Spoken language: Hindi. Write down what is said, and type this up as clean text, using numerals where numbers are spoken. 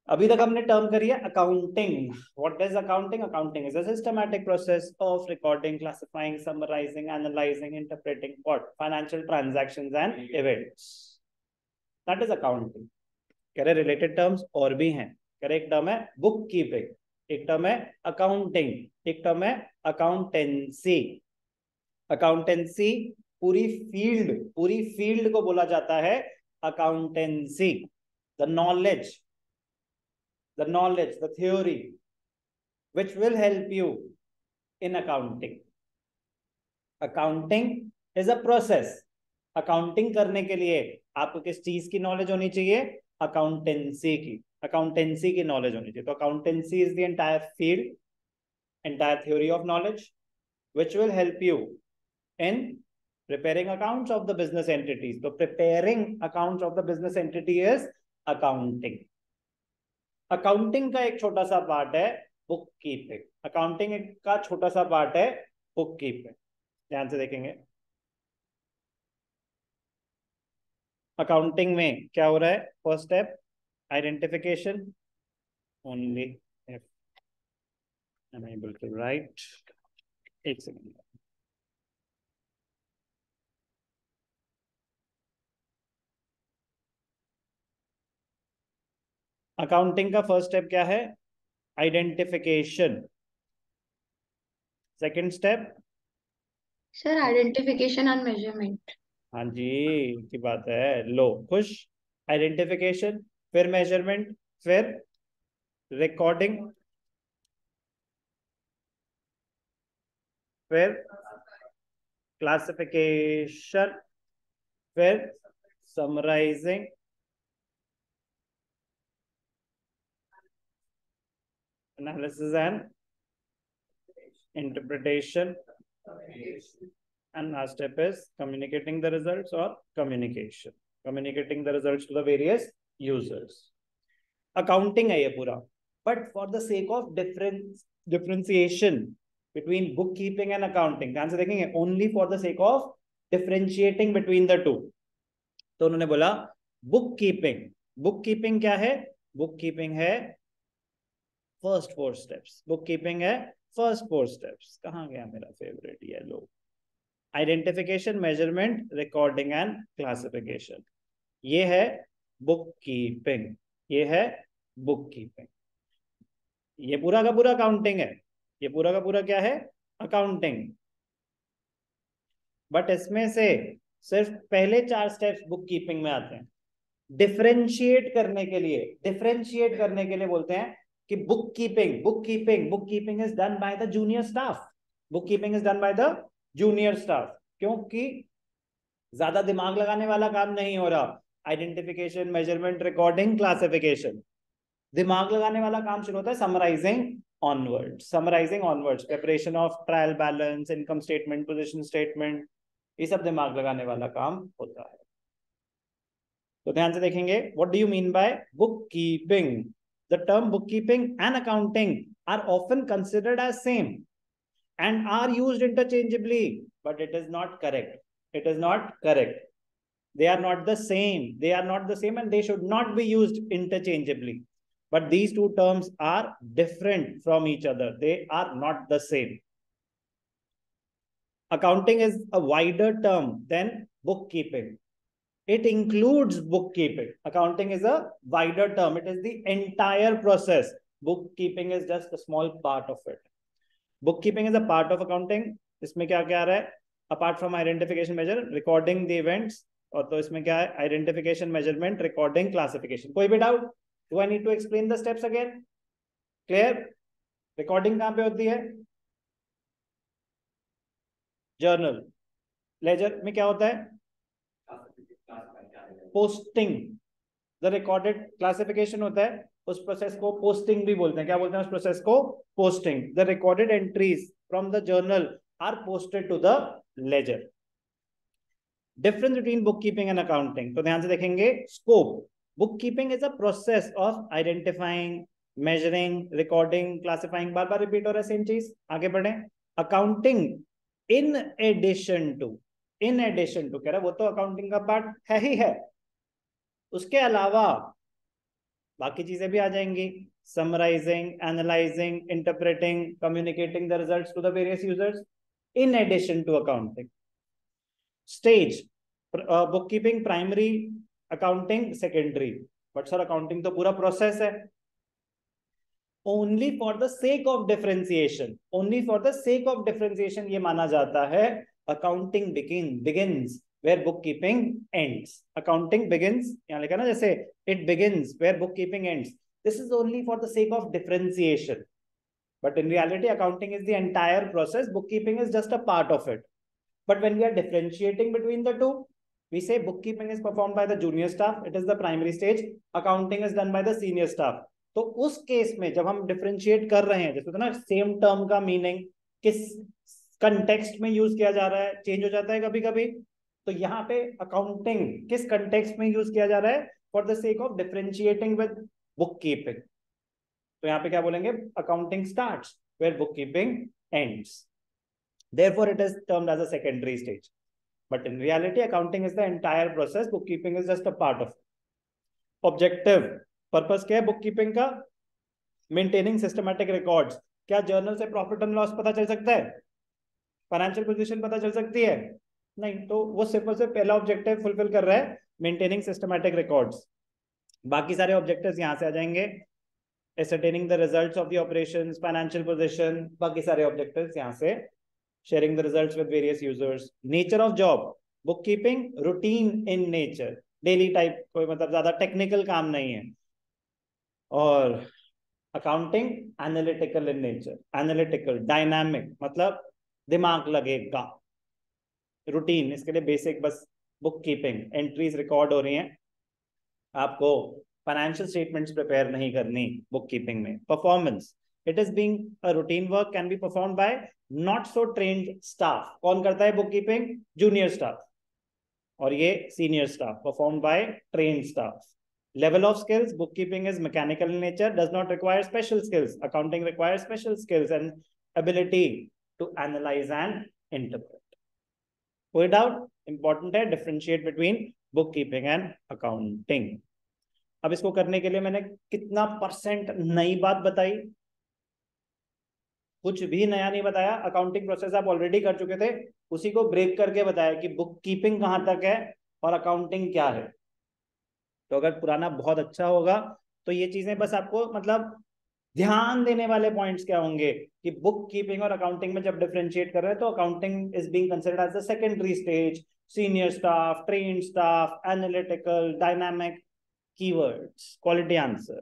अभी तक हमने टर्म करी है accounting. What is accounting? Accounting is a systematic process of recording, classifying, summarising, analysing, interpreting what financial transactions and events. That is accounting. कह रहे रिलेटेड टर्म्स और भी हैं. कह रहे एक टर्म है बुक कीपिंग, एक टर्म है अकाउंटिंग, एक टर्म है अकाउंटेंसी. अकाउंटेंसी पूरी फील्ड को बोला जाता है accountancy. The knowledge, the theory which will help you in accounting. Accounting is a process. Accounting करने के लिए आपको किस चीज की नॉलेज होनी चाहिए? अकाउंटेंसी की नॉलेज होनी चाहिए. तो accountancy is the entire field, entire theory of knowledge which will help you in preparing accounts of the business entities. So preparing accounts of the business entity is accounting. Accounting का एक छोटा सा पार्ट है बुक कीपिंग. अकाउंटिंग का छोटा सा पार्ट है बुक कीपिंग. ध्यान से देखेंगे अकाउंटिंग में क्या हो रहा है. First step identification. Only if I am able to write. एक सेकेंड. अकाउंटिंग का फर्स्ट स्टेप क्या है? Identification. Second step sir identification and measurement. हाँ जी की बात है. लो खुश. आइडेंटिफिकेशन, फिर मेजरमेंट, फिर रिकॉर्डिंग, फिर क्लासिफिकेशन, फिर summarising, analysis and interpretation, and last step is communicating the results or communicating the results to the various users. Accounting है ये पूरा. But for the sake of differentiation between bookkeeping and accounting, ध्यान से देखेंगे, only for the sake of differentiating between the two. तो उन्होंने बोला बुक कीपिंग क्या है? बुक कीपिंग है फर्स्ट 4 स्टेप्स. बुक कीपिंग है फर्स्ट 4 स्टेप्स. कहाँ गया मेरा favourite yellow? Identification, measurement, recording and classification. ये है बुक कीपिंग. ये है बुक कीपिंग. ये पूरा का पूरा अकाउंटिंग है. ये पूरा का पूरा क्या है? अकाउंटिंग. बट इसमें से सिर्फ पहले 4 स्टेप्स बुक कीपिंग में आते हैं. डिफरेंशिएट करने के लिए बोलते हैं कि book keeping is done by the junior staff. Book keeping is done by the junior staff. क्योंकि ज्यादा दिमाग लगाने वाला काम नहीं हो रहा. Identification, measurement, recording, classification. दिमाग लगाने वाला काम शुरू होता है summarising onwards. Preparation of trial balance, income statement, position statement, ये सब दिमाग लगाने वाला काम होता है. तो ध्यान से देखेंगे what do you mean by book keeping. The term book keeping and accounting are often considered as same and are used interchangeably, but it is not correct. They are not the same and they should not be used interchangeably. But these two terms are different from each other. They are not the same. Accounting is a wider term than bookkeeping. It includes bookkeeping. Accounting is a wider term. It is the entire process. Bookkeeping is just a small part of it. Book keeping is a part of accounting. इसमें क्या क्या आ रहा है? Apart from identification, measure, recording the events. और तो इसमें क्या है? Identification, measurement, recording, classification. कोई भी doubt? Do I need to explain the steps again? Clear? Recording कहां पे होती है? जर्नल. लेजर में क्या होता है? पोस्टिंग. द रिकॉर्डेड क्लासिफिकेशन होता है. उस प्रोसेस को पोस्टिंग भी बोलते हैं. क्या बोलते हैं उस प्रोसेस को? Posting. The recorded entries from the journal are posted to the ledger. Difference between book keeping and accounting. तो ध्यान से देखेंगे scope. Book keeping is a process of identifying, measuring, recording, classifying. बार बार रिपीट हो रहा है सेम चीज. आगे बढ़े. अकाउंटिंग इन एडिशन टू कह रहा है वो तो अकाउंटिंग का पार्ट है ही है. उसके अलावा बाकी चीजें भी आ जाएंगी, summarising, analysing, interpreting, communicating the results to the various users in addition to accounting stage. Book keeping primary, accounting secondary. But sir accounting तो पूरा प्रोसेस है। Only for the sake of differentiation, only for the sake of differentiation ये माना जाता है accounting begins where bookkeeping ends. Accounting begins, यहाँ लिखा ना जैसे it begins where bookkeeping ends. This is only for the sake of differentiation. But in reality, accounting is the entire process. Bookkeeping is just a part of it. But when we are differentiating between the two, we say bookkeeping is performed by the junior staff. It is the primary stage. Accounting is done by the senior staff. तो उस केस में जब हम डिफरेंशिएट कर रहे हैं, जैसे ना सेम टर्म का मीनिंग किस कंटेक्स्ट में यूज किया जा रहा है चेंज हो जाता है कभी कभी, तो यहाँ पे अकाउंटिंग किस कंटेक्स्ट में यूज किया जा रहा है for the sake of differentiating with book keeping. तो यहाँ पे क्या बोलेंगे, accounting starts where book keeping ends, therefore it is termed as a secondary stage, but in reality accounting is the entire process, bookkeeping is just a part of it. Objective purpose क्या है बुक कीपिंग का, मेंटेनिंग सिस्टमैटिक रिकॉर्ड्स। क्या जर्नल से प्रॉफिट एंड लॉस पता चल सकता है, फाइनेंशियल पोजीशन पता चल सकती है, नहीं, तो वो सिर्फ और सिर्फ पहला ऑब्जेक्टिव फुलफिल कर रहा है, मेंटेनिंग सिस्टमैटिक रिकॉर्ड्स। बाकी सारे ऑब्जेक्टिव्स यहां से आ जाएंगे, ascertaining the results of the operations, financial position, बाकी सारे ऑब्जेक्टिव्स यहां से, sharing the results with various users. Nature of job, bookkeeping routine in nature, daily type, कोई मतलब ज्यादा टेक्निकल काम नहीं है। और accounting analytical in nature, analytical dynamic मतलब दिमाग लगेगा। रूटीन इसके लिए बेसिक बस बुक कीपिंग, एंट्रीज रिकॉर्ड हो रही हैं, आपको फाइनेंशियल स्टेटमेंट्स प्रिपेयर नहीं करनी बुक कीपिंग में। Performance, it is being a routine work, can be perform by not so trained staff. कौन करता है बुक कीपिंग, जूनियर स्टाफ, और ये senior staff, perform by trained staff. Level of skills, book keeping is mechanical in nature, does not require special skills, accounting require special skills and ability to analyse and interpret. कोई डाउट, इंपॉर्टेंट है differentiate between book keeping and accounting. अब इसको करने के लिए मैंने कितना परसेंट नई बात बताई, कुछ भी नया नहीं बताया। अकाउंटिंग प्रोसेस आप ऑलरेडी कर चुके थे, उसी को ब्रेक करके बताया कि बुक कीपिंग कहां तक है और अकाउंटिंग क्या है। तो अगर पुराना बहुत अच्छा होगा तो ये चीजें बस आपको मतलब ध्यान देने वाले पॉइंट्स क्या होंगे कि बुक कीपिंग और अकाउंटिंग में जब डिफरेंशिएट कर रहे हैं तो accounting is being considered as the secondary stage, senior staff, trained staff, analytical, dynamic, keywords, quality answer.